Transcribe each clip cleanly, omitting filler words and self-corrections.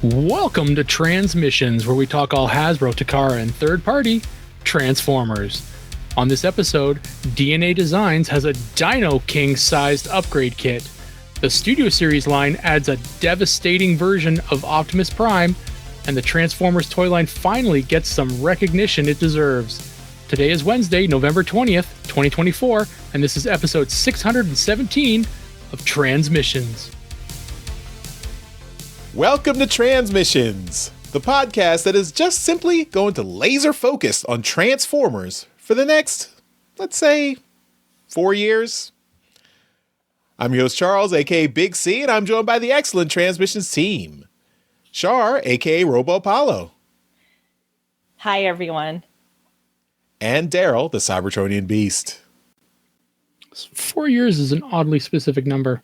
Welcome to Transmissions, where we talk all Hasbro, Takara, and third-party Transformers. On this episode, DNA Designs has a Dino-King-sized upgrade kit. The Studio Series line adds a devastating version of Optimus Prime, and the Transformers toy line finally gets some recognition it deserves. Today is Wednesday, November 20th, 2024, and this is episode 617 of Transmissions. Welcome to Transmissions, the podcast that is just simply going to laser focus on Transformers for the next, let's say, 4 years. I'm your host, Charles, aka Big C, and I'm joined by the excellent Transmissions team. Char, aka Robo Apollo. Hi, everyone. And Daryl, the Cybertronian Beast. 4 years is an oddly specific number.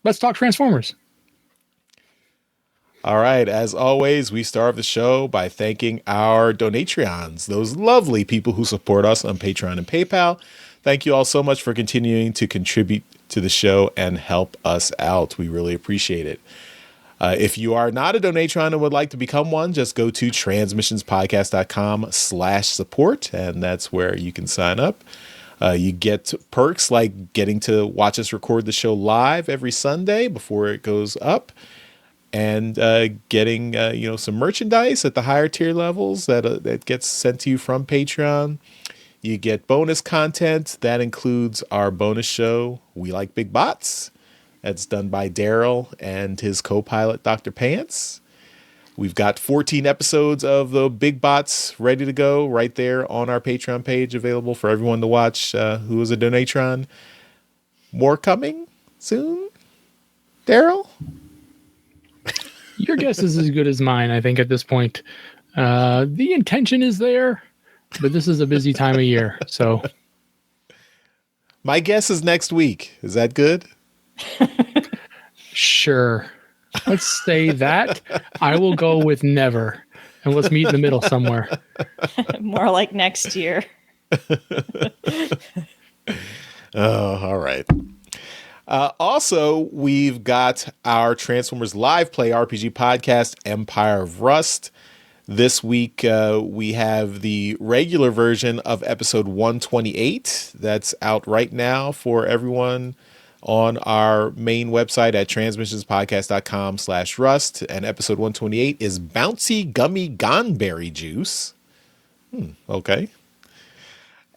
Let's talk Transformers. All right, as always, we start the show by thanking our Donatreons, those lovely people who support us on Patreon and PayPal. Thank you all so much for continuing to contribute to the show and help us out. We really appreciate it. If you are not a Donatron and would like to become one, just go to transmissionspodcast.com/support, and that's where you can sign up. You get perks like getting to watch us record the show live every Sunday before it goes up, and getting some merchandise at the higher tier levels that gets sent to you from Patreon. You get bonus content that includes our bonus show, We Like Big Bots. That's done by Daryl and his co-pilot, Dr. Pants. We've got 14 episodes of the Big Bots ready to go right there on our Patreon page, available for everyone to watch who is a Donatron. More coming soon, Daryl? Your guess is as good as mine, I think, at this point. The intention is there, but this is a busy time of year, so. My guess is next week. Is that good? Sure. Let's say that. I will go with never, and let's meet in the middle somewhere. More like next year. Oh, all right. Also, we've got our Transformers Live Play RPG podcast, Empire of Rust. This week, we have the regular version of episode 128 that's out right now for everyone on our main website at transmissionspodcast.com/rust. And episode 128 is Bouncy Gummy Gonberry Juice. Okay.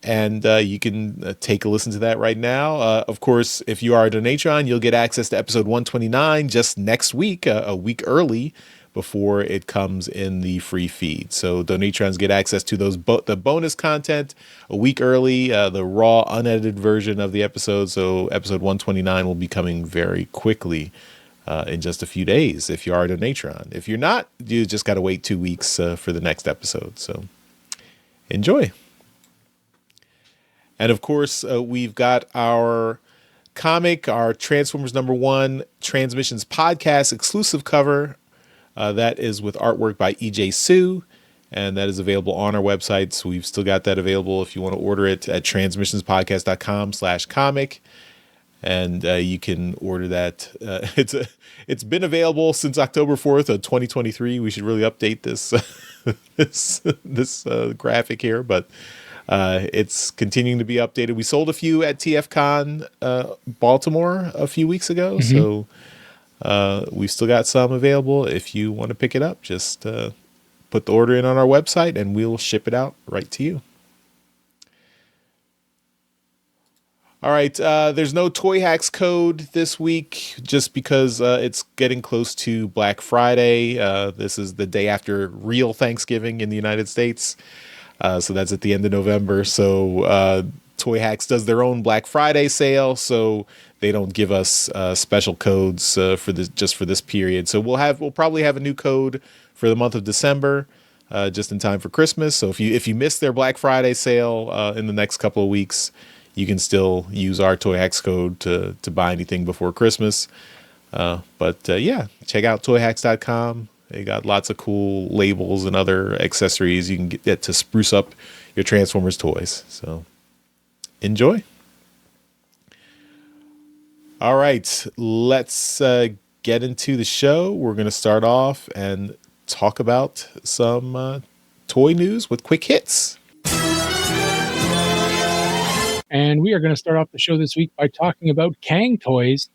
And you can take a listen to that right now. Of course, if you are a Donatron, you'll get access to episode 129 just next week, a week early before it comes in the free feed. So Donatrons get access to those the bonus content a week early, the raw, unedited version of the episode. So episode 129 will be coming very quickly in just a few days if you are a Donatron. If you're not, you just got to wait 2 weeks for the next episode. So enjoy. And of course, we've got our comic, our Transformers #1 Transmissions podcast exclusive cover. That is with artwork by E.J. Sue, and that is available on our website. So we've still got that available if you want to order it at transmissionspodcast.com/comic. And you can order that. It's been available since October 4th of 2023. We should really update this this graphic here, but it's continuing to be updated. We sold a few at TFCon Baltimore a few weeks ago, so we've still got some available. If you want to pick it up, just put the order in on our website and we'll ship it out right to you. All right, there's no Toy Hacks code this week just because it's getting close to Black Friday. This is the day after real Thanksgiving in the United States. So that's at the end of November. So Toy Hacks does their own Black Friday sale, so they don't give us special codes for this period. So we'll probably have a new code for the month of December, just in time for Christmas. So if you miss their Black Friday sale in the next couple of weeks, you can still use our Toy Hacks code to buy anything before Christmas. But check out toyhacks.com. They got lots of cool labels and other accessories you can get to spruce up your Transformers toys. So enjoy. All right, let's get into the show. We're going to start off and talk about some toy news with quick hits. And we are going to start off the show this week by talking about Kang toys.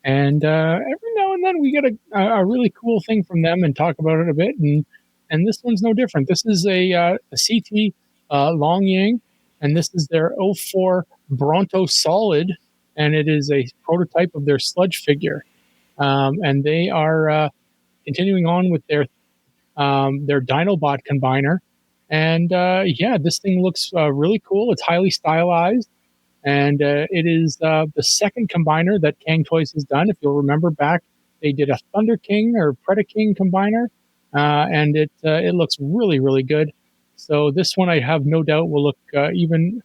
And every now and then we get a really cool thing from them and talk about it a bit. And this one's no different. This is a CT Long Yang, and this is their 04 Bronto Solid, and it is a prototype of their Sludge figure. And they are continuing on with their Dinobot combiner. And this thing looks really cool. It's highly stylized. And it is the second combiner that Kang Toys has done. If you'll remember back, they did a Thunder King or Predaking combiner, and it looks really, really good. So this one, I have no doubt, will look even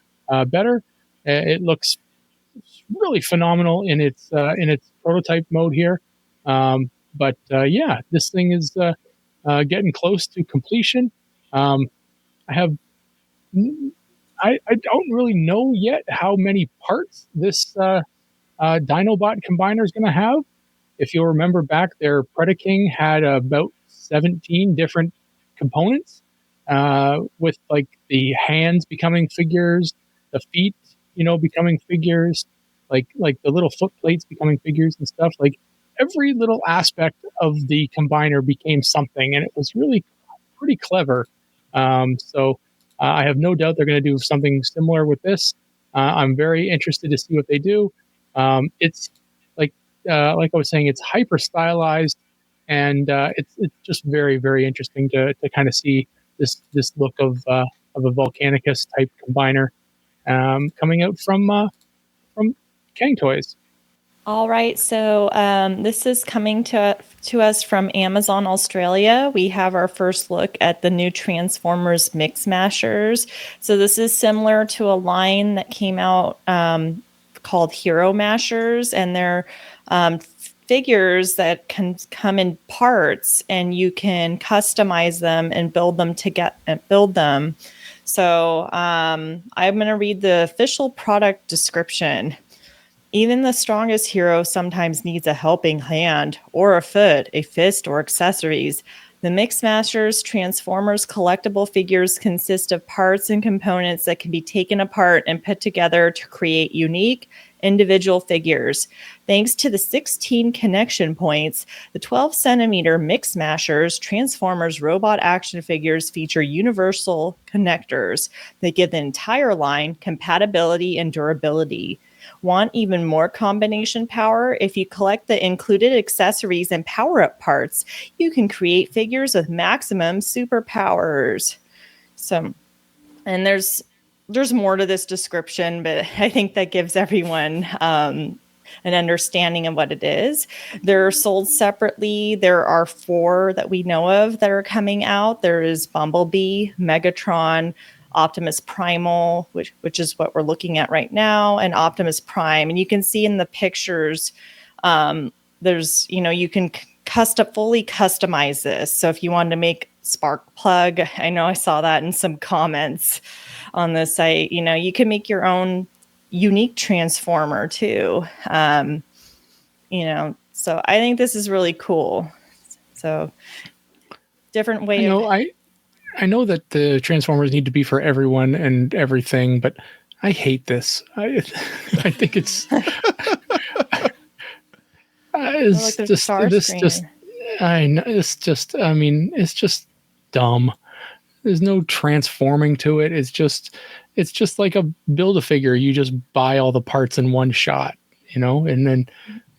better. It looks really phenomenal in its prototype mode here. This thing is getting close to completion. I don't really know yet how many parts this Dinobot combiner is going to have. If you'll remember back, their Predaking had about 17 different components, with like the hands becoming figures, the feet, becoming figures, like the little foot plates becoming figures and stuff. Like every little aspect of the combiner became something, and it was really pretty clever. I have no doubt they're going to do something similar with this. I'm very interested to see what they do. It's like I was saying, it's hyper stylized, and it's just very, very interesting to kind of see this look of a Volcanicus type combiner coming out from Kang Toys. All right, so this is coming to us from Amazon Australia. We have our first look at the new Transformers Mix Mashers. So this is similar to a line that came out called Hero Mashers, and they're figures that can come in parts, and you can customize them and build them. So I'm going to read the official product description. Even the strongest hero sometimes needs a helping hand, or a foot, a fist, or accessories. The Mix Masters Transformers collectible figures consist of parts and components that can be taken apart and put together to create unique, individual figures. Thanks to the 16 connection points, the 12-centimeter Mix Mashers Transformers robot action figures feature universal connectors that give the entire line compatibility and durability. Want even more combination power? If you collect the included accessories and power-up parts, you can create figures with maximum superpowers. So, and there's more to this description, but I think that gives everyone an understanding of what it is. They're sold separately. There are 4 that we know of that are coming out. There is Bumblebee, Megatron, Optimus Primal, which is what we're looking at right now, and Optimus Prime. And you can see in the pictures, there's, you can fully customize this. So if you wanted to make Sparkplug, I know I saw that in some comments on the site, you can make your own unique Transformer too. So I think this is really cool. So different way I know that the Transformers need to be for everyone and everything, but I hate this. I think it's it's just dumb. There's no transforming to it. It's just like a Build-A-Figure. You just buy all the parts in one shot, and then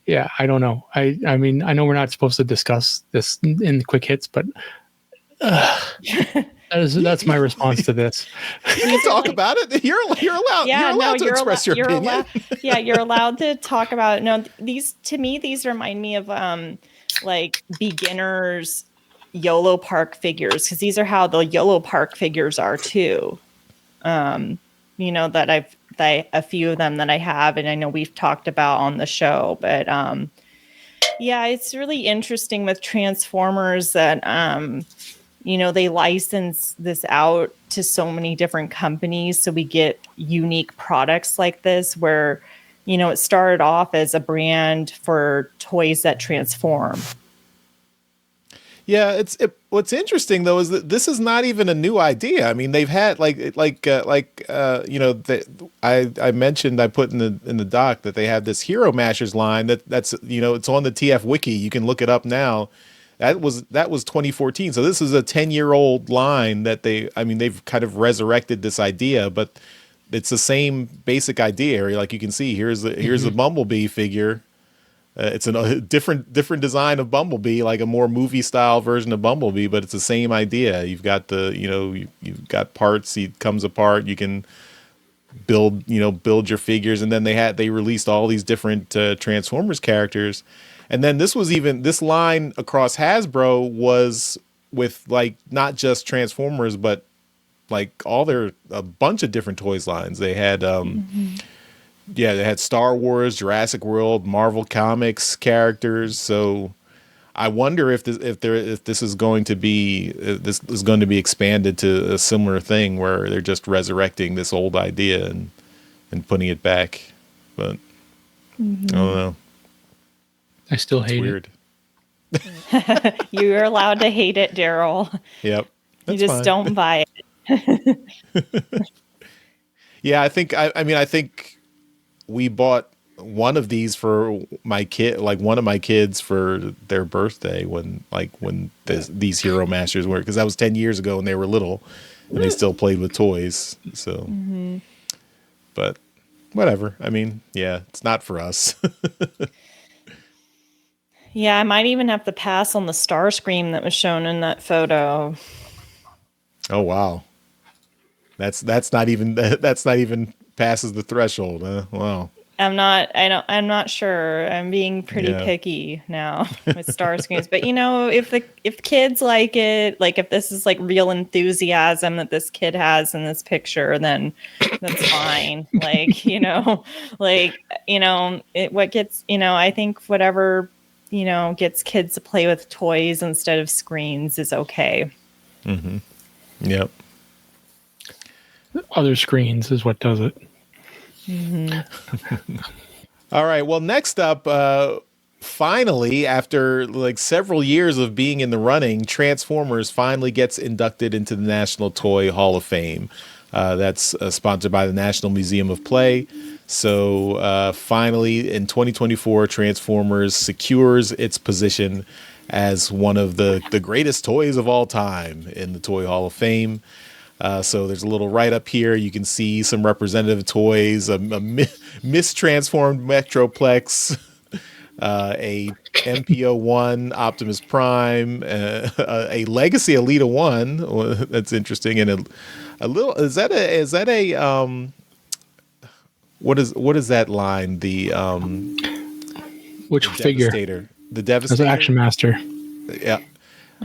I don't know. I mean, I know we're not supposed to discuss this in quick hits, but that's my response to this. You can talk about it. You're allowed. You're allowed to express your opinion. You're allowed to talk about it. No, these remind me of like beginners YOLO Park figures, because these are how the YOLO Park figures are too. That a few of them that I have, and I know we've talked about on the show, but it's really interesting with Transformers that they license this out to so many different companies. So we get unique products like this where, it started off as a brand for toys that transform. Yeah, what's interesting though is that this is not even a new idea. I mean, they've had I mentioned, I put in the doc that they have this Hero Mashers line that's it's on the TF wiki. You can look it up now. That was 2014. So this is a 10-year-old line that they've kind of resurrected this idea, but it's the same basic idea. Like you can see, here's the Bumblebee figure. It's a different design of Bumblebee, like a more movie style version of Bumblebee, but it's the same idea. You've got you've got parts. He comes apart. You can build your figures, and then they released all these different Transformers characters, and then this line across Hasbro was with like not just Transformers, but like a bunch of different toys lines. They had they had Star Wars, Jurassic World, Marvel Comics characters. So I wonder if this is going to be expanded to a similar thing where they're just resurrecting this old idea and putting it back. But I don't know. I still hate weird. it. You're allowed to hate it, Daryl. Yep. You just fine. don't buy it. Yeah, I think we bought one of these for my kid, like one of my kids for their birthday when these Hero Masters were, because that was 10 years ago and they were little and they still played with toys. So, but whatever. I mean, yeah, it's not for us. Yeah, I might even have to pass on the Starscream that was shown in that photo. Oh, wow. That's not even passes the threshold. Wow. I'm not sure. I'm being pretty picky now with Starscreams. But if kids like it, like if this is like real enthusiasm that this kid has in this picture, then that's fine. I think whatever, gets kids to play with toys instead of screens is okay. Mm-hmm. Yep. Other screens is what does it. Mm-hmm. All right. Well, next up, finally, after like several years of being in the running, Transformers finally gets inducted into the National Toy Hall of Fame. That's sponsored by the National Museum of Play. So finally, in 2024, Transformers secures its position as one of the greatest toys of all time in the Toy Hall of Fame. So there's a little write-up here. You can see some representative toys, a mistransformed Metroplex, a MPO-1 Optimus Prime, a Legacy Elita 1. That's interesting. And a little, is that a what is that line? The which the figure? Devastator. The Devastator. That's an Action Master. Yeah.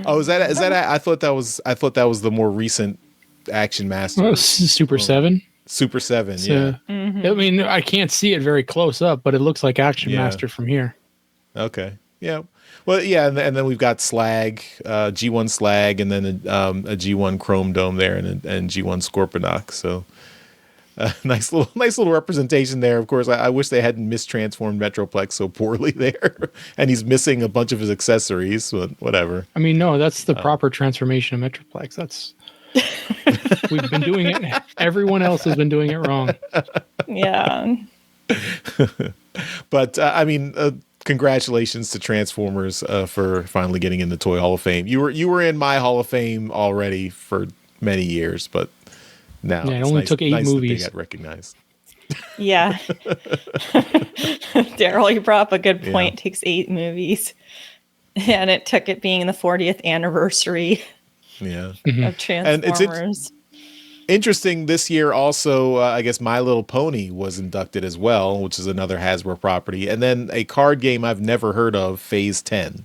Oh, is that? I thought that was the more recent Action Master. Super 7. Super 7. So, yeah. Mm-hmm. I mean, I can't see it very close up, but it looks like Action Yeah. Master from here. Okay. Yeah. Well, yeah, and then we've got Slag, G1 Slag, and then a G1 Chrome Dome there, and G1 Scorponok. So nice little representation there. Of course, I wish they hadn't mistransformed Metroplex so poorly there, and he's missing a bunch of his accessories. But whatever. I mean, no, that's the proper transformation of Metroplex. That's we've been doing it. Everyone else has been doing it wrong. Yeah. But I mean, congratulations to Transformers for finally getting in the Toy Hall of Fame. You were in my Hall of Fame already for many years, but now it only took 8 movies. That they got recognized. Yeah. Daryl, you brought up a good point. Yeah. It takes 8 movies. And it took it being the 40th anniversary Yeah. of Transformers. And it's interesting this year also, I guess My Little Pony was inducted as well, which is another Hasbro property. And then a card game I've never heard of, Phase 10,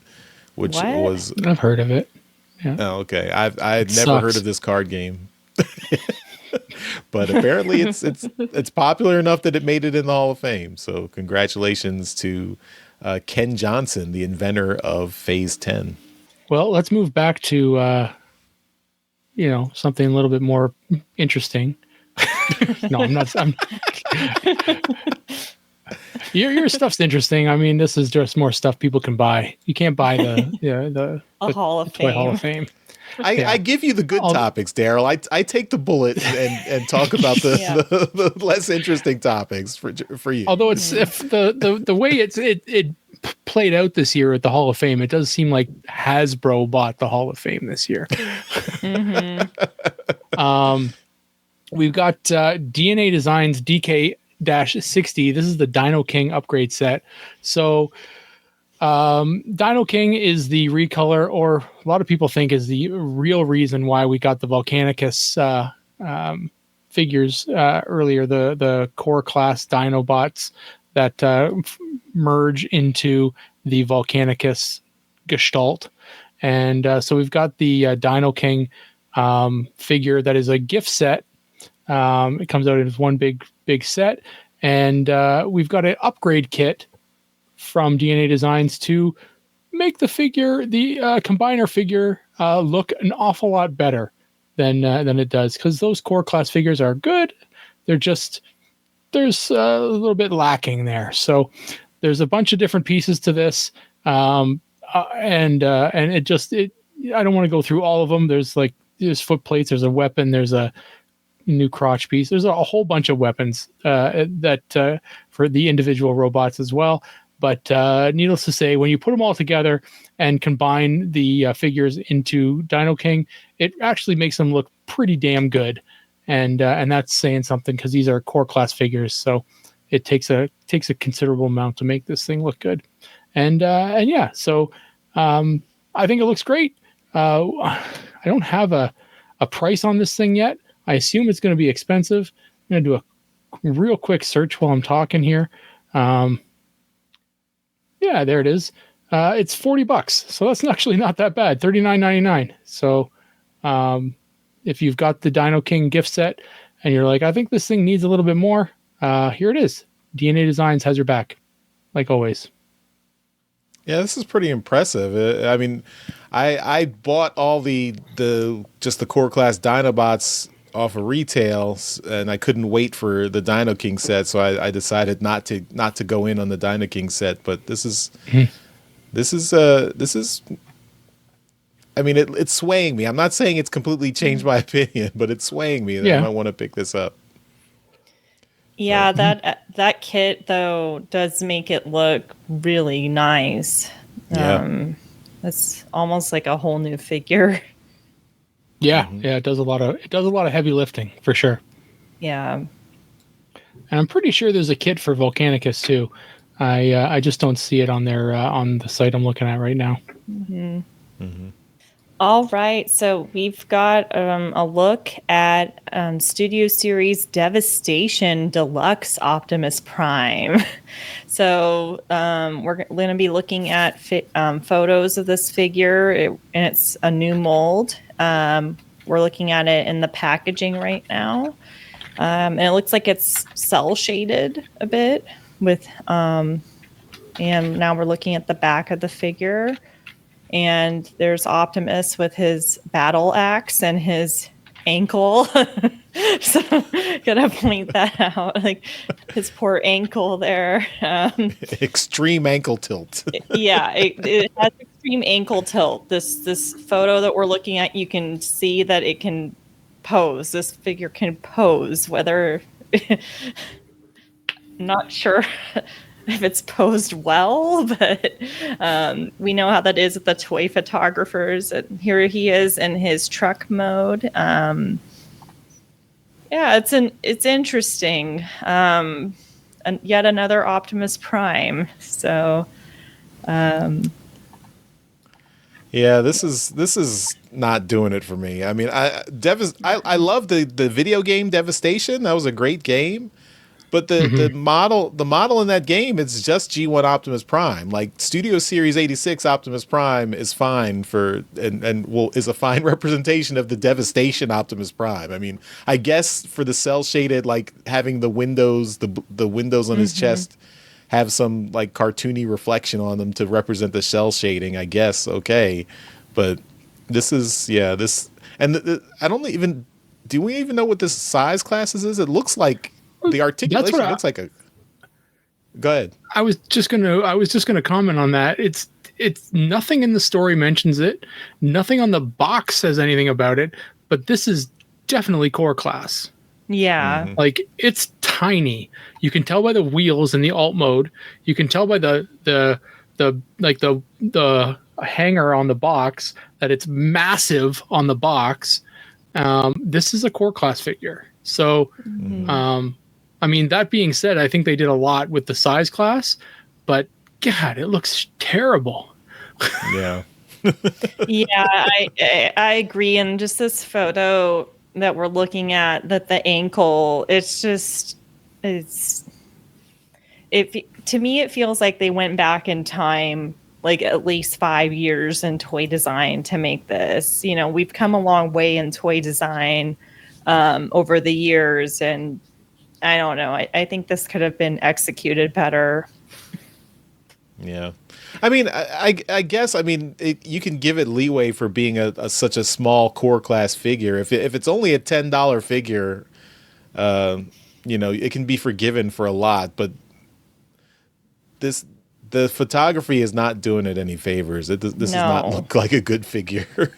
which What? was... I've heard of it. Yeah. Oh, okay. I had never sucks. heard of this card game. But apparently it's popular enough that it made it in the Hall of Fame. So congratulations to Ken Johnson, the inventor of Phase 10. Well, let's move back to something a little bit more interesting. No, I'm not. Your stuff's interesting. I mean, this is just more stuff people can buy. You can't buy the Hall of Toy Hall Fame. of Fame. I give you the good topics, Daryl. I take the bullet and talk about the less interesting topics for you. Although it's if the way it played out this year at the Hall of Fame, it does seem like Hasbro bought the Hall of Fame this year. We've got DNA Designs DK-60. This is the Dino King upgrade set. So Dino King is the recolor, or a lot of people think is the real reason why we got the Volcanicus figures earlier, the core class Dinobots that merge into the Volcanicus gestalt. And so we've got the Dino King figure that is a gift set. It comes out as one big set. And we've got an upgrade kit from DNA Designs to make the figure, the combiner figure, look an awful lot better than it does, because those core class figures are good. They're just, there's a little bit lacking there. So there's a bunch of different pieces to this, and it just I don't want to go through all of them. There's foot plates, there's a weapon, there's a new crotch piece, there's a whole bunch of weapons that for the individual robots as well. But needless to say, when you put them all together and combine the figures into Dino King, it actually makes them look pretty damn good. And that's saying something, because these are core class figures. So it takes a considerable amount to make this thing look good. And yeah, so I think it looks great. I don't have a price on this thing yet. I assume it's going to be expensive. I'm going to do a real quick search while I'm talking here. Yeah, there it is. It's $40, so that's actually not that bad. $39.99. So if you've got the Dino King gift set and you're like, I think this thing needs a little bit more, here it is. DNA Designs has your back, like always. Yeah, this is pretty impressive. I mean, I bought all the core class Dinobots off of retail, and I couldn't wait for the Dino King set, so I decided not to go in on the Dino King set. But this is I mean, it's swaying me. I'm not saying it's completely changed my opinion, but it's swaying me that I might want to pick this up. Yeah, that kit though does make it look really nice. Yeah. It's almost like a whole new figure. Yeah, yeah, it does a lot of heavy lifting for sure. Yeah. And I'm pretty sure there's a kit for Volcanicus too. I just don't see it on there on the site I'm looking at right now. All right, so we've got a look at Studio Series Devastation Deluxe Optimus Prime. So we're going to be looking at photos of this figure, and it's a new mold. We're looking at it in the packaging right now, and it looks like it's cell shaded a bit with. And now we're looking at the back of the figure. And there's Optimus with his battle axe and his ankle. So gotta point that out, like his poor ankle there. Extreme ankle tilt. Yeah, it has extreme ankle tilt. This photo that we're looking at, you can see that it can pose. This figure can pose. Whether not sure if it's posed well, but we know how that is with the toy photographers. Here he is in his truck mode. Yeah, it's interesting. And yet another Optimus Prime. So, yeah, this is not doing it for me. I mean, I love the video game Devastation. That was a great game. But the model in that game, it's just G1 Optimus Prime. Like Studio Series 86 Optimus Prime is fine is a fine representation of the Devastation Optimus Prime. I mean, I guess for the cell shaded, like having the windows, the windows on his chest have some like cartoony reflection on them to represent the cell shading, I guess. Okay. But this is, and I don't even, do we even know what this size classes is? It looks like, the articulation looks like a. Go ahead. I was just gonna comment on that. It's nothing in the story mentions it. Nothing on the box says anything about it. But this is definitely core class. Yeah. Mm-hmm. Like, it's tiny. You can tell by the wheels in the alt mode. You can tell by the hanger on the box that it's massive on the box. This is a core class figure. So, I mean, that being said, I think they did a lot with the size class, but God, it looks terrible. Yeah. Yeah, I agree. And just this photo that we're looking at, that the ankle, to me, it feels like they went back in time, like at least 5 years in toy design to make this. You know, we've come a long way in toy design over the years, and I don't know. I think this could have been executed better. Yeah. I mean, I guess, I mean, you can give it leeway for being such a small core class figure. If it's only a $10 figure, you know, it can be forgiven for a lot. But the photography is not doing it any favors. This does not look like a good figure.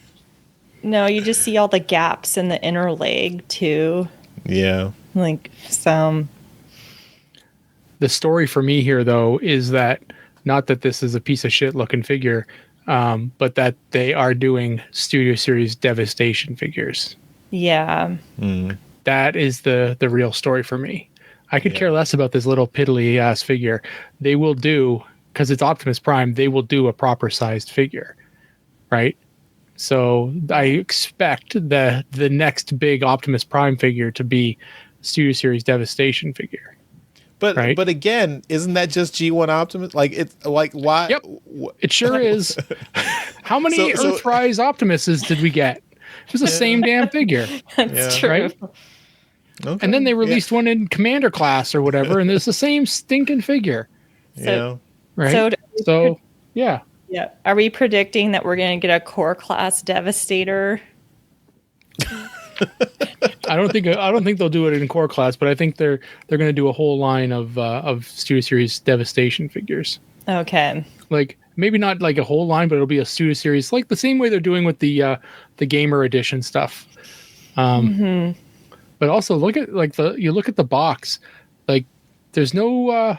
No, you just see all the gaps in the inner leg too. Yeah. Like some. The story for me here, though, is that not that this is a piece of shit looking figure, but that they are doing Studio Series Devastation figures. Yeah. That is the real story for me. I could care less about this little piddly ass figure. They will do, because it's Optimus Prime, they will do a proper sized figure, right? So I expect the next big Optimus Prime figure to be Studio Series Devastation figure. But right? But again, isn't that just G1 Optimus? Like, it's like, why? Yep, it sure is. How many Earthrise Optimuses did we get? It was the same damn figure. That's true. Right? Okay. And then they released one in Commander class or whatever, and it's the same stinking figure. Yeah. Right. So yeah. Yeah. Are we predicting that we're going to get a core class Devastator? I don't think they'll do it in core class, but I think they're going to do a whole line of Studio Series Devastation figures. Okay. Like, maybe not like a whole line, but it'll be a Studio Series, like the same way they're doing with the Gamer Edition stuff. But also look at you look at the box, like there's no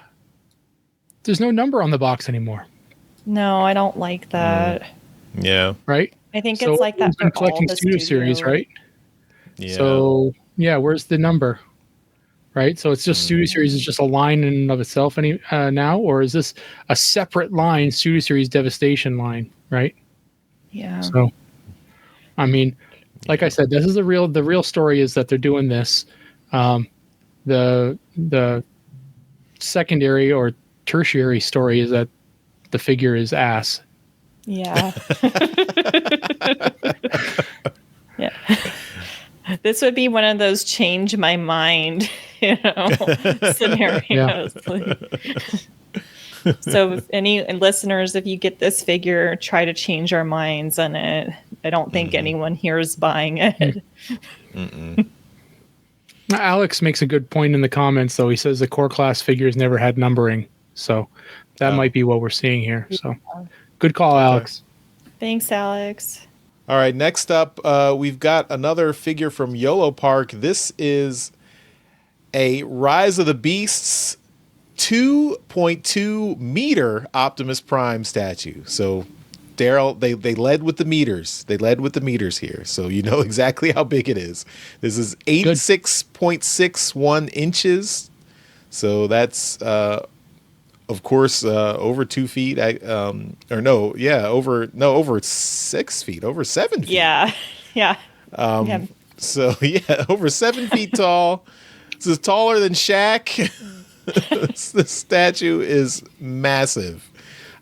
number on the box anymore. No, I don't like that. Yeah. Right. I think it's like that for collecting all the Studio Series, right? Yeah. So yeah, where's the number? Right. So it's just Studio Series is just a line in and of itself now, or is this a separate line, Studio Series Devastation line? Right. Yeah. So, I mean, like I said, this is the real story is that they're doing this. The secondary or tertiary story is that the figure is ass. Yeah. Yeah. This would be one of those change my mind, scenarios. Yeah. So if any listeners, if you get this figure, try to change our minds on it. I don't think anyone here is buying it. Alex makes a good point in the comments, though. He says the core class figures never had numbering. So that might be what we're seeing here. So good call, Alex. Thanks, Alex. All right, next up, we've got another figure from YOLO Park. This is a Rise of the Beasts 2.2 meter Optimus Prime statue. So, Daryl, they led with the meters. They led with the meters here. So you know exactly how big it is. This is 86.61 inches. So that's, of course, over 2 feet. Over 6 feet, over 7 feet. Yeah. So yeah, over 7 feet tall. This is taller than Shaq. This statue is massive.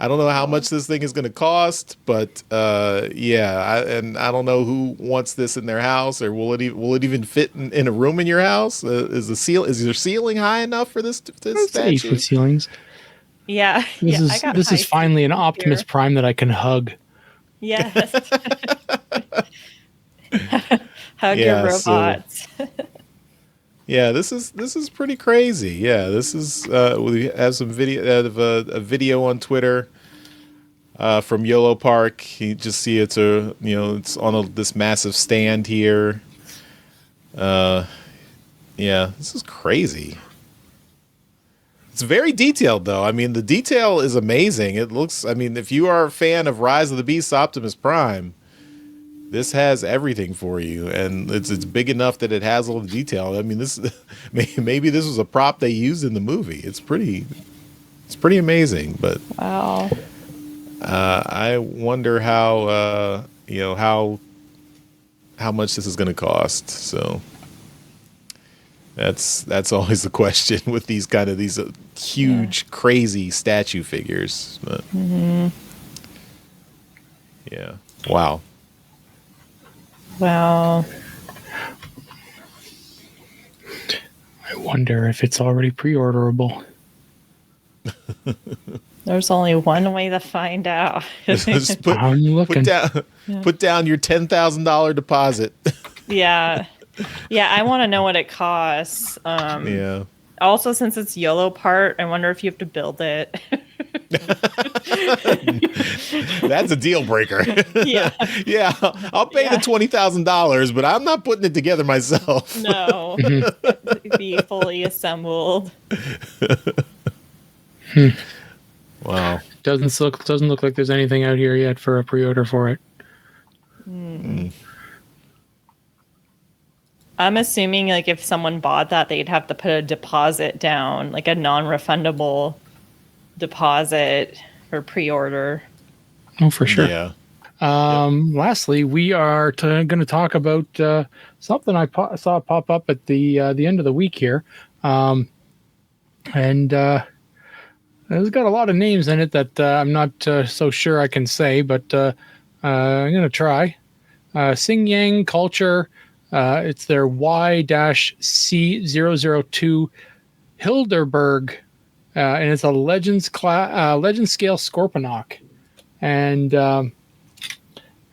I don't know how much this thing is going to cost, but I don't know who wants this in their house, or will it even fit in a room in your house? Is your ceiling high enough for this statue? 8 foot ceilings. Yeah. This is finally an Optimus Prime that I can hug. Yes. Hug your robots. Yeah, this is pretty crazy. Yeah, this is we have some video a video on Twitter from YOLO Park. You just see it's it's on this massive stand here. Yeah, this is crazy. It's very detailed though. I mean, the detail is amazing. It looks, I mean, if you are a fan of Rise of the Beast Optimus Prime, this has everything for you, and it's big enough that it has all the detail. I mean, this maybe this was a prop they used in the movie. It's pretty amazing. But Wow. I wonder how how much this is going to cost. So that's always the question with these huge, crazy statue figures. But, yeah. Wow. Wow. I wonder if it's already pre-orderable. There's only one way to find out. Just I'm looking. put down your $10,000 deposit. Yeah. Yeah, I want to know what it costs. Yeah. Also, since it's YOLO part, I wonder if you have to build it. That's a deal breaker. Yeah. Yeah. I'll pay the $20,000, but I'm not putting it together myself. No. Be fully assembled. Wow. Doesn't look like there's anything out here yet for a pre-order for it. I'm assuming like if someone bought that, they'd have to put a deposit down, like a non-refundable deposit for pre-order. Oh, for sure. Yeah. Lastly, we are going to talk about something I saw pop up at the end of the week here, and it's got a lot of names in it that I'm not so sure I can say, but I'm going to try. Sing Yang Culture. It's their Y-C002 Hilderberg, and it's a legend scale Scorponok, and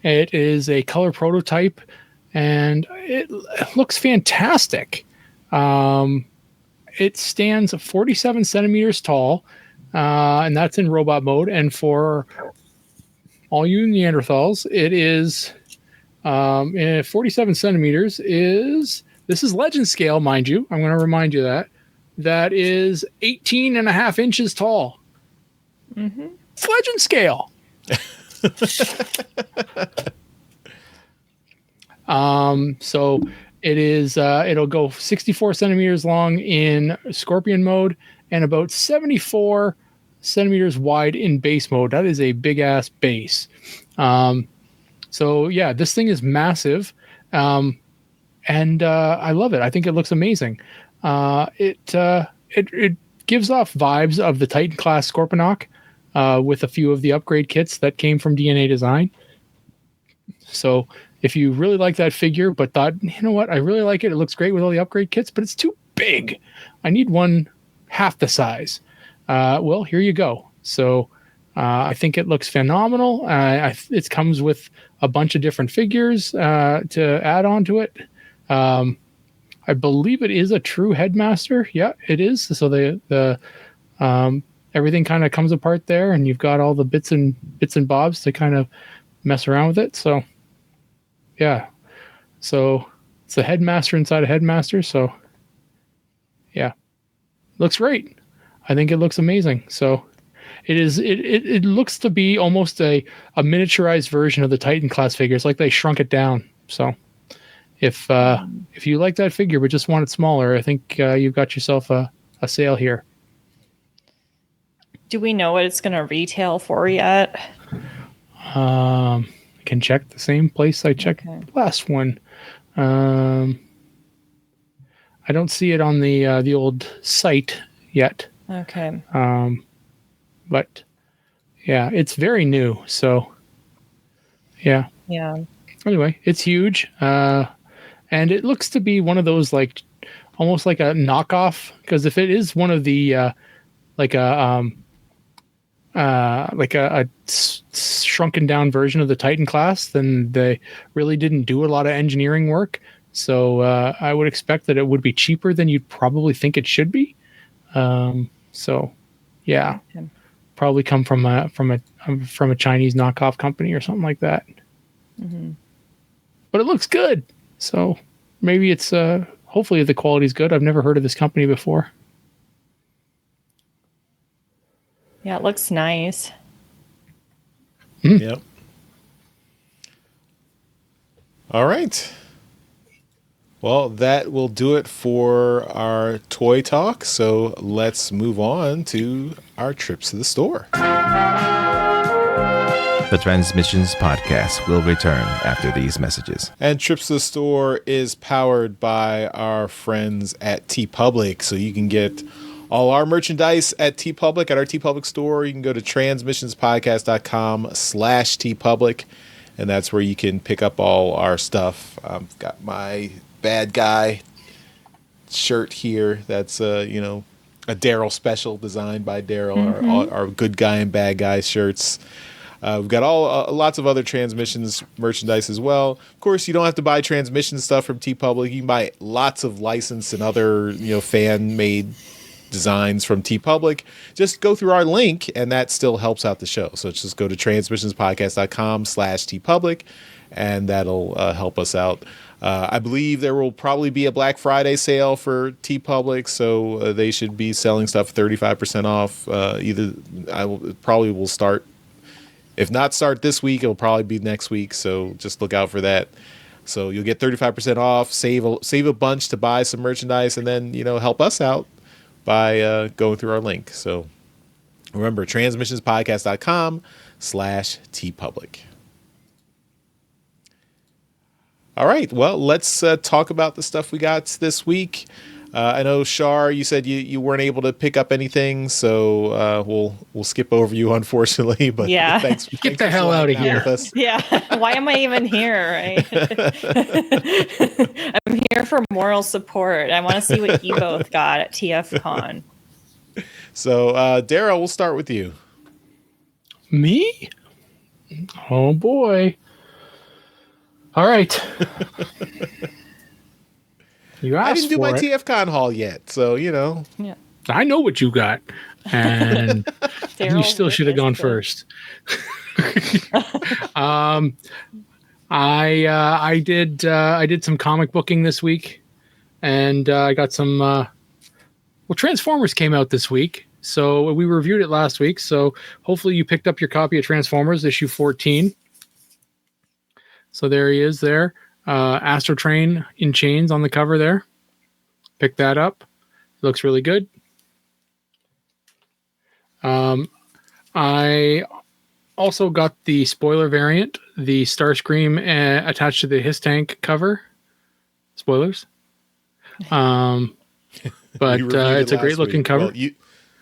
it is a color prototype, and it looks fantastic. It stands 47 centimeters tall, and that's in robot mode. And for all you Neanderthals, it is 47 centimeters this is legend scale, mind you. I'm going to remind you that is 18 and a half inches tall. Mm-hmm. It's legend scale. So it is, it'll go 64 centimeters long in Scorpion mode and about 74 centimeters wide in base mode. That is a big ass base. So yeah, this thing is massive. And I love it. I think it looks amazing. It gives off vibes of the Titan class Scorponok, with a few of the upgrade kits that came from DNA Design. So if you really like that figure, but thought, you know what, I really like it. It looks great with all the upgrade kits, but it's too big. I need one half the size. Well, here you go. So I think it looks phenomenal. It comes with a bunch of different figures to add on to it. I believe it is a true headmaster. Yeah, it is. So the everything kind of comes apart there, and you've got all the bits and bobs to kind of mess around with it. So yeah, so it's a headmaster inside a headmaster. So yeah, looks great. I think it looks amazing. So it is. It looks to be almost a miniaturized version of the Titan class figures, like they shrunk it down. So if you like that figure but just want it smaller, I think you've got yourself a sale here. Do we know what it's going to retail for yet? I can check the same place I checked the last one. I don't see it on the old site yet. Okay. But yeah, it's very new. So yeah. Yeah. Anyway, it's huge. And it looks to be one of those like almost like a knockoff, because if it is one of the like a shrunken down version of the Titan class, then they really didn't do a lot of engineering work. So I would expect that it would be cheaper than you'd probably think it should be. So yeah, probably come from a Chinese knockoff company or something like that. Mm-hmm. But it looks good. So maybe it's hopefully the quality's good. I've never heard of this company before. Yeah, it looks nice. Yep. All right. Well, that will do it for our toy talk. So let's move on to our trips to the store. The Transmissions Podcast will return after these messages. And Trips to the Store is powered by our friends at TeePublic. So you can get all our merchandise at TeePublic, at our TeePublic store. You can go to transmissionspodcast.com/TeePublic, and that's where you can pick up all our stuff. I've got my bad guy shirt here. That's a Daryl special designed by Daryl. Our good guy and bad guy shirts. We've got lots of other Transmissions merchandise as well. Of course, you don't have to buy transmission stuff from TeePublic. You can buy lots of licensed and other fan-made designs from TeePublic. Just go through our link, and that still helps out the show. So just go to transmissionspodcast.com/TeePublic, and that'll help us out. I believe there will probably be a Black Friday sale for TeePublic, so they should be selling stuff 35% off. Probably will start. If not start this week, it'll probably be next week. So just look out for that. So you'll get 35% off, save a bunch to buy some merchandise, and then help us out by going through our link. So remember, transmissionspodcast.com/TeePublic. All right. Well, let's talk about the stuff we got this week. I know, Shar, you said you weren't able to pick up anything, so we'll skip over you, unfortunately. But yeah, get the hell out of here. With us. Yeah, why am I even here? Right? I'm here for moral support. I want to see what you both got at TFCon. So, Daryl, we'll start with you. Me? Oh boy! All right. You asked I didn't do for my it. TFCon haul yet, so Yeah. I know what you got, and you still should have gone first. I did some comic booking this week, and I got some. Transformers came out this week, so we reviewed it last week. So hopefully you picked up your copy of Transformers issue 14. So there he is there. Astro Train in chains on the cover there. Pick that up. It looks really good. I also got the spoiler variant, the Starscream attached to the Hiss Tank cover. Spoilers. But it's a great looking cover. Well,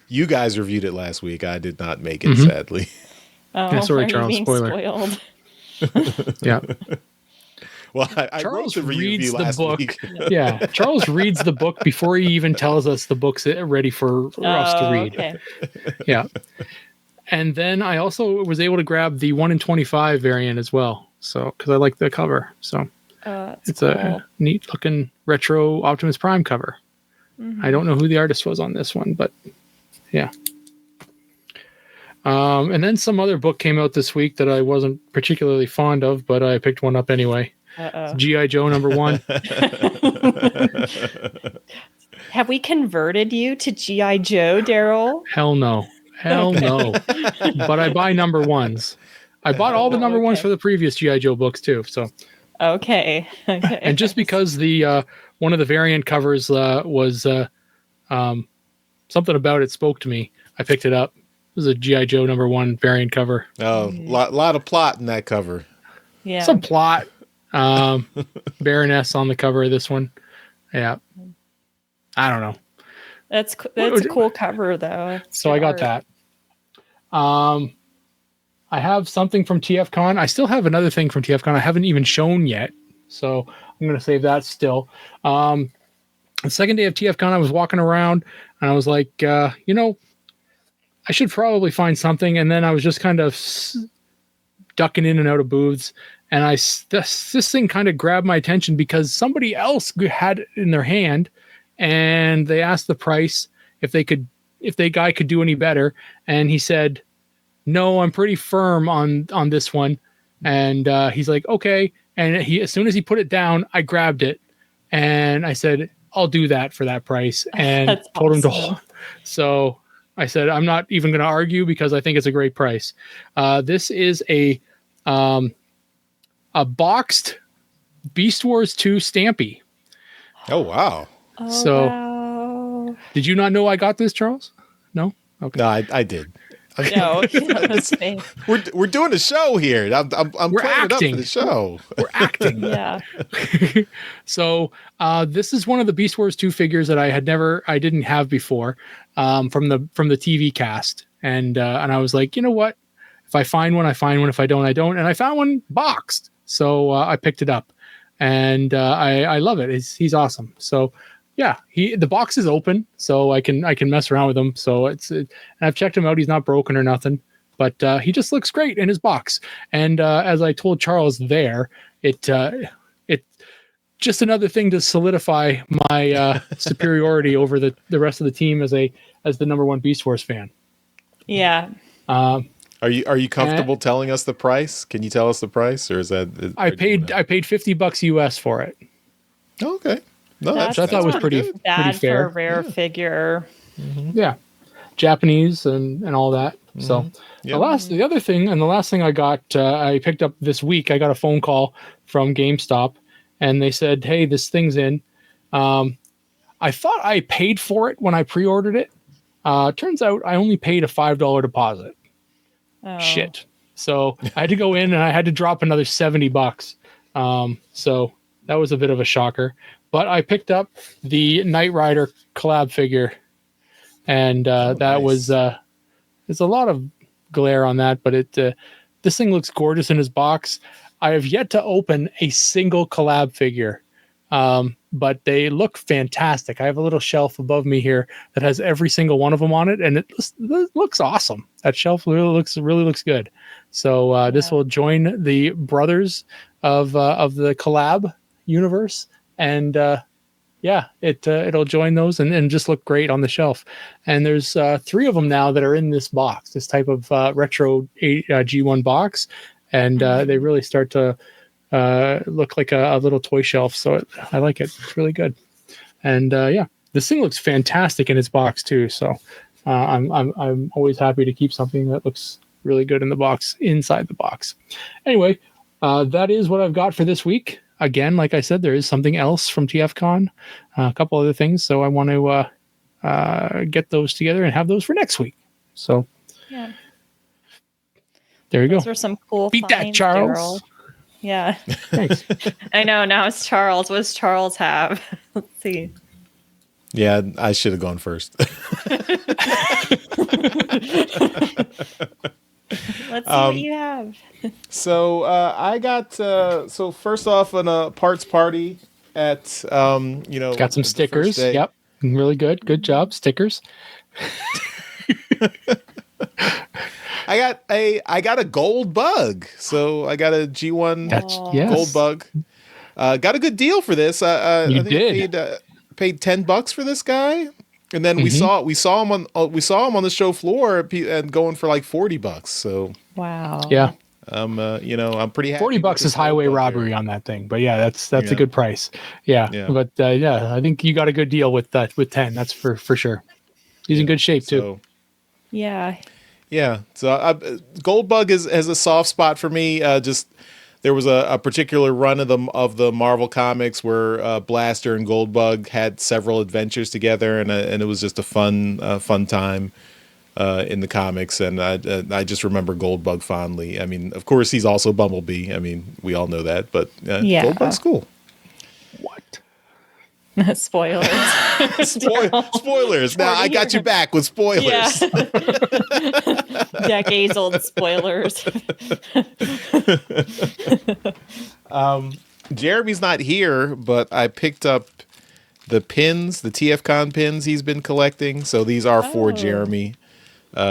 you guys reviewed it last week. I did not make it, sadly. Oh, Yeah, sorry, are you Charles, being spoiler. spoiled? Yeah. Well, I wrote the review last week. Yeah, Charles reads the book before he even tells us the book's ready for us to read. Okay. Yeah. And then I also was able to grab the 1 in 25 variant as well. So, because I like the cover. So it's cool. A neat looking retro Optimus Prime cover. Mm-hmm. I don't know who the artist was on this one, but yeah. And then some other book came out this week that I wasn't particularly fond of, but I picked one up anyway. G.I. Joe #1. Have we converted you to G.I. Joe, Daryl? Hell no. But I buy #1s. I bought all the #1s for the previous G.I. Joe books too. So okay. And just because the one of the variant covers was something about it spoke to me, I picked it up. It was a G.I. Joe #1 variant cover. Oh, lot of plot in that cover. Yeah. Some plot. Baroness on the cover of this one. Yeah. I don't know. That's a cool cover though. So I got that. I have something from TFCon. I still have another thing from TFCon I haven't even shown yet. So I'm going to save that still. The second day of TFCon, I was walking around and I was like, I should probably find something. And then I was just kind of ducking in and out of booths. and this thing kind of grabbed my attention because somebody else had it in their hand, and they asked the price if the guy could do any better, and he said, "No, I'm pretty firm on this one." And he's like, "Okay." And as soon as he put it down, I grabbed it, and I said, "I'll do that for that price," and That's told him awesome. to. So I said, "I'm not even going to argue because I think it's a great price." This is a boxed Beast Wars 2 Stampy. Oh, wow. Oh, So- wow. Did you not know I got this, Charles? No? Okay. No, I did. No, that's me. We're doing a show here. I'm We're playing it up acting. for the show. We're acting. Yeah. So this is one of the Beast Wars 2 figures that I didn't have before from the TV cast. And I was like, you know what? If I find one, I find one. If I don't, I don't. And I found one boxed. So I picked it up. And I love it. He's awesome. So yeah, the box is open, so I can mess around with him. So and I've checked him out. He's not broken or nothing, but he just looks great in his box. And as I told Charles there, it just another thing to solidify my superiority over the rest of the team as the number one Beast Wars fan. Yeah. Are you comfortable telling us the price? Can you tell us the price, or is that? I paid $50 US for it. Oh, okay. No, That's I thought it was not pretty bad fair. for a rare figure. Yeah, Japanese and all that. So Yeah. the other thing, and the last thing I got, I picked up this week. I got a phone call from GameStop, and they said, "Hey, this thing's in." I thought I paid for it when I pre-ordered it. Turns out I only paid a $5 deposit. Oh. Shit. So I had to go in and I had to drop another $70. So that was a bit of a shocker. But I picked up the Knight Rider collab figure, and that nice. was there's a lot of glare on that, but this thing looks gorgeous in his box. I have yet to open a single collab figure, but they look fantastic. I have a little shelf above me here that has every single one of them on it, and it looks awesome. That shelf really looks good. So this will join the brothers of the collab universe, and it'll join those and just look great on the shelf. And there's 3 of them now that are in this box, this type of retro G1 box, and they really start to look like a little toy shelf. So I like it. It's really good. And this thing looks fantastic in its box too. So I'm always happy to keep something that looks really good in the box, inside the box. Anyway, that is what I've got for this week. Again, like I said, there is something else from TFCon, a couple other things. So I want to get those together and have those for next week. So Yeah. there you Those go. are some cool Beat that, finds, Charles. Daryl. Yeah. Thanks. I know. Now it's Charles. What does Charles have? Let's see. Yeah, I should have gone first. Let's see what you have. So I got so first off on a parts party at Got some the stickers. first day. Yep. Really good. Good job. Stickers. I got a gold bug. So I got a G1 That's yes. gold bug. Got a good deal for this. I You think did. I paid $10 for this guy, and then we saw him on the show floor and going for like $40. So Wow. Yeah. I'm pretty happy. $40 with is this highway gold bug robbery here. on that thing. But yeah, that's Yeah. a good price. Yeah. Yeah. But I think you got a good deal with 10. That's for sure. He's in good shape too. So, Yeah. yeah. So Goldbug has a soft spot for me. Just there was a particular run of the Marvel comics where Blaster and Goldbug had several adventures together, and it was just a fun time in the comics. And I just remember Goldbug fondly. I mean, of course, he's also Bumblebee. I mean, we all know that, but Yeah. Goldbug's cool. What? Spoilers. Spoilers. Now I got you back with spoilers. Yeah. Decades old spoilers. Jeremy's not here, but I picked up the pins, the TFCon pins he's been collecting. So these are for Jeremy.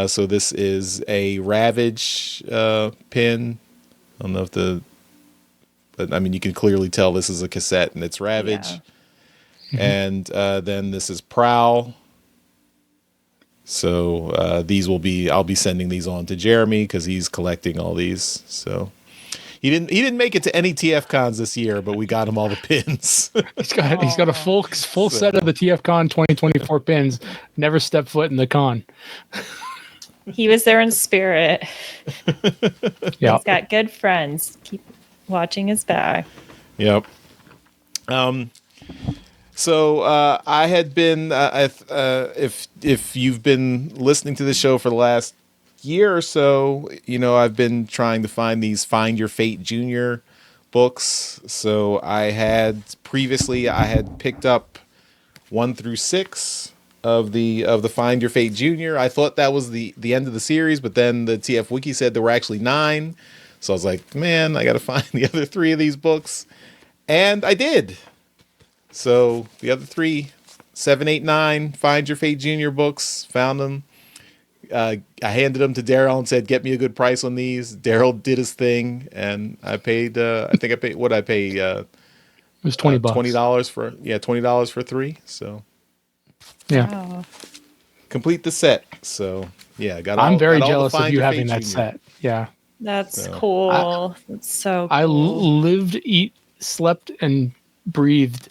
So this is a Ravage pin. I don't know if but I mean, you can clearly tell this is a cassette, and it's Ravage. Yeah. And then this is Prowl. So I'll be sending these on to Jeremy because he's collecting all these. So he didn't make it to any TF cons this year, but we got him all the pins. He's got a full set of the TFCon 2024 pins. Never stepped foot in the con. He was there in spirit. Yeah, He's got good friends. Keep watching his back. Yep. So I had been, if you've been listening to the show for the last year or so, I've been trying to find these Find Your Fate Junior books. So I had picked up 1 through 6 of the Find Your Fate Junior. I thought that was the end of the series, but then the TF Wiki said there were actually 9. So I was like, man, I got to find the other 3 of these books, and I did. So the other 3, 7, 8, 9, Find Your Fate Junior books, found them. I handed them to Daryl and said, get me a good price on these. Daryl did his thing, and I paid, what did I pay? it was $20. $20 for 3. So yeah, Wow. complete the set. So yeah, I'm very got all the jealous of Find you Your having Fate that Junior. set. Yeah, That's So, cool. That's so cool. I lived, slept, and breathed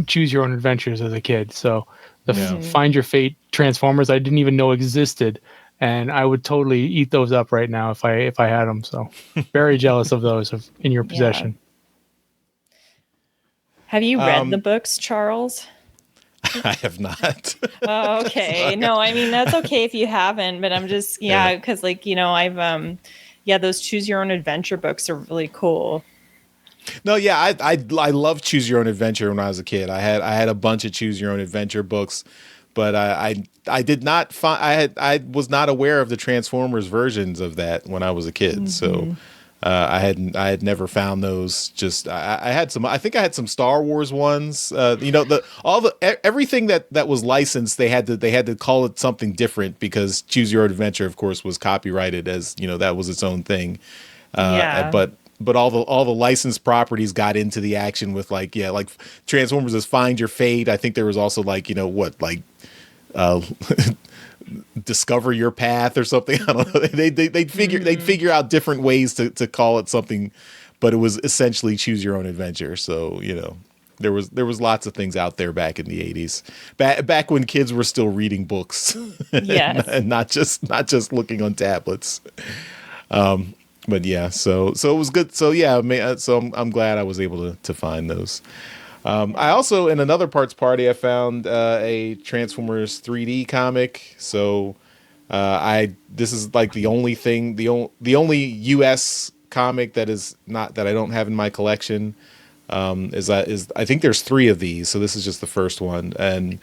Choose Your Own Adventures as a kid. So the Yeah. Find Your Fate Transformers I didn't even know existed, and I would totally eat those up right now if I had them. So very jealous of those in your possession. Have you read the books, Charles? I have not. Oh, okay. No, I mean, that's okay if you haven't, but I'm just, because I've, those Choose Your Own Adventure books are really cool. No, yeah, I love Choose Your Own Adventure when I was a kid. I had a bunch of Choose Your Own Adventure books, but I did not find I was not aware of the Transformers versions of that when I was a kid. Mm-hmm. So I had never found those. Just I had some. I think I had some Star Wars ones. Everything that was licensed, they had to call it something different because Choose Your Own Adventure, of course, was copyrighted as that was its own thing. But all the licensed properties got into the action with like Transformers as Find Your Fate. I think there was also Discover Your Path or something. I don't know. They'd figure out different ways to call it something, but it was essentially Choose Your Own Adventure. So there was lots of things out there back in the 80s, back when kids were still reading books, Yes. and not just looking on tablets. But yeah, so it was good. So yeah, so I'm glad I was able to find those. I also, in another parts party, I found a Transformers 3D comic. So this is like the only U.S. comic that I don't have in my collection. Is I think there's 3 of these. So this is just the first one, and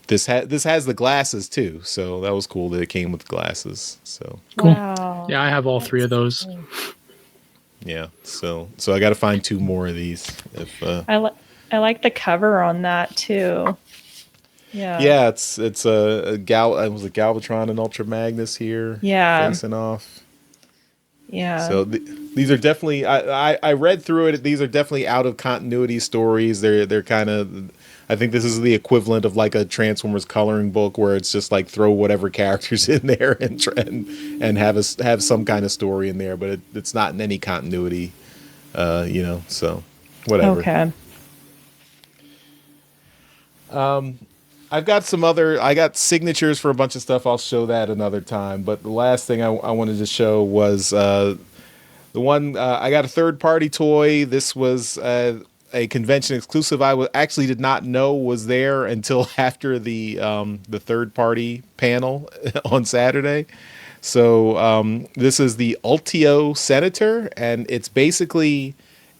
this has the glasses too. So that was cool that it came with glasses. So cool. Wow. Yeah, I have all 3 of those. Cool. Yeah, so I got to find 2 more of these. If I like the cover on that too. Yeah, it's a Galvatron and Ultra Magnus here. Yeah. Facing off. Yeah. So these are definitely I read through it. These are definitely out of continuity stories. They're kind of. I think this is the equivalent of like a Transformers coloring book where it's just like throw whatever characters in there and have some kind of story in there, but it's not in any continuity, so whatever. Okay. I got signatures for a bunch of stuff. I'll show that another time. But the last thing I wanted to show was the one I got a third-party toy. This was a convention exclusive. I actually did not know was there until after the third-party panel on Saturday. So this is the Ultio Senator, and it's basically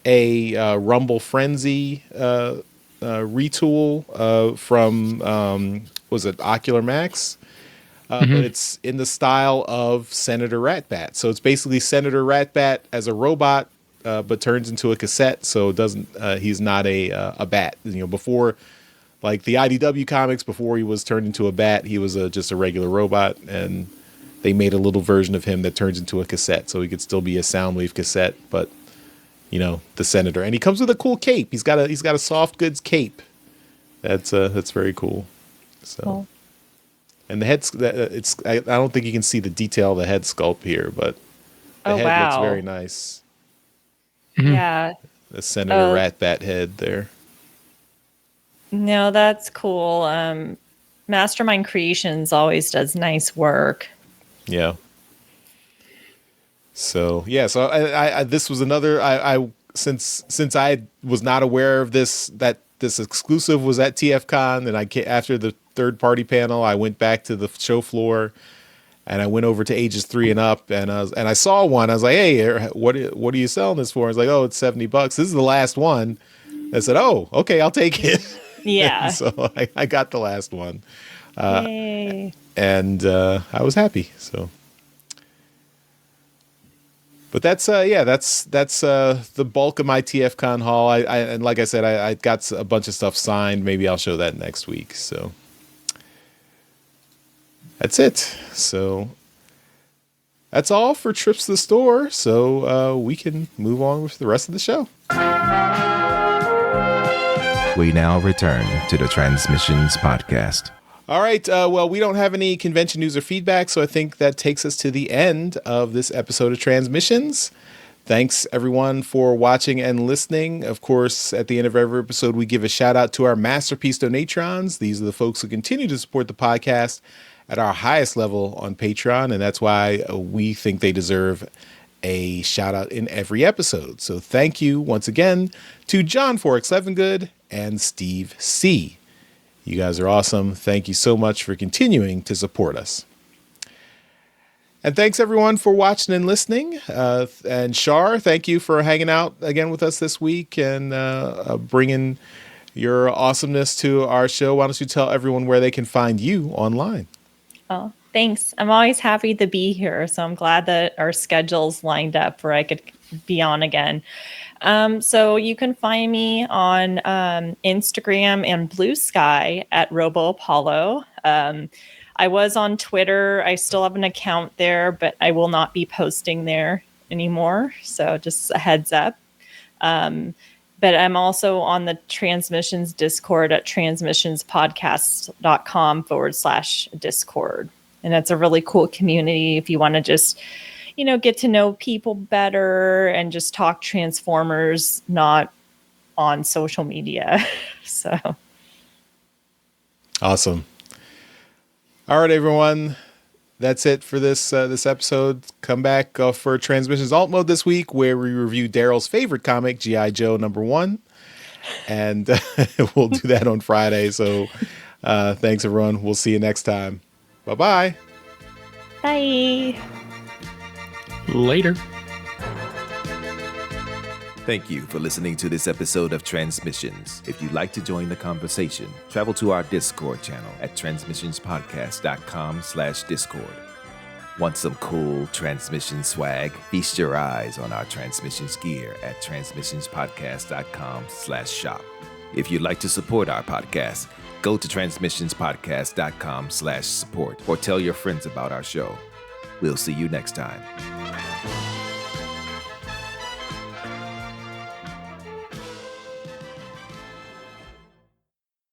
a Rumble Frenzy retool from was it Ocular Max? But it's in the style of Senator Ratbat. So it's basically Senator Ratbat as a robot, but turns into a cassette. So it doesn't. He's not a bat. Before, like the IDW comics, before he was turned into a bat, he was just a regular robot, and they made a little version of him that turns into a cassette, so he could still be a Soundwave cassette, but the senator, and he comes with a cool cape. He's got a soft goods cape. That's very cool. So, cool. And the head, I don't think you can see the detail of the head sculpt here, but the head looks very nice. Mm-hmm. Yeah. The Senator Rat-Bat head there. No, that's cool. Mastermind Creations always does nice work. Yeah. So I this was another since I was not aware of this exclusive was at TFCon, and after the third party panel, I went back to the show floor, and I went over to ages 3 and up, and I saw one. I was like, "Hey, what are you selling this for?" I was like, "Oh, it's $70. This is the last one." I said, "Oh, okay, I'll take it." Yeah. So I got the last one. Yay. And I was happy. So, but that's the bulk of my TFCon haul. And like I said, I got a bunch of stuff signed. Maybe I'll show that next week. So that's it. So that's all for trips to the store. So we can move on with the rest of the show. We now return to the Transmissions Podcast. All right. Well, we don't have any convention news or feedback, so I think that takes us to the end of this episode of Transmissions. Thanks, everyone, for watching and listening. Of course, at the end of every episode, we give a shout out to our Masterpiece Donatrons. These are the folks who continue to support the podcast at our highest level on Patreon, and that's why we think they deserve a shout out in every episode. So thank you once again to John Forex Levengood and Steve C. You guys are awesome. Thank you so much for continuing to support us. And thanks everyone for watching and listening. And Shar, thank you for hanging out again with us this week and bringing your awesomeness to our show. Why don't you tell everyone where they can find you online? Oh, thanks. I'm always happy to be here. So I'm glad that our schedules lined up where I could be on again. So you can find me on Instagram and Blue Sky at Robo Apollo. I was on Twitter. I still have an account there, but I will not be posting there anymore. So just a heads up. But I'm also on the Transmissions Discord at transmissionspodcast.com/Discord. And that's a really cool community if you want to just, get to know people better and just talk Transformers, not on social media. So awesome. All right, everyone. That's it for this episode. Come back for Transmissions Alt Mode this week, where we review Daryl's favorite comic, G.I. Joe #1. And we'll do that on Friday. So thanks, everyone. We'll see you next time. Bye-bye. Bye. Later. Thank you for listening to this episode of Transmissions. If you'd like to join the conversation, travel to our Discord channel at transmissionspodcast.com/Discord. Want some cool transmission swag? Feast your eyes on our transmissions gear at transmissionspodcast.com/shop. If you'd like to support our podcast, go to transmissionspodcast.com/support or tell your friends about our show. We'll see you next time.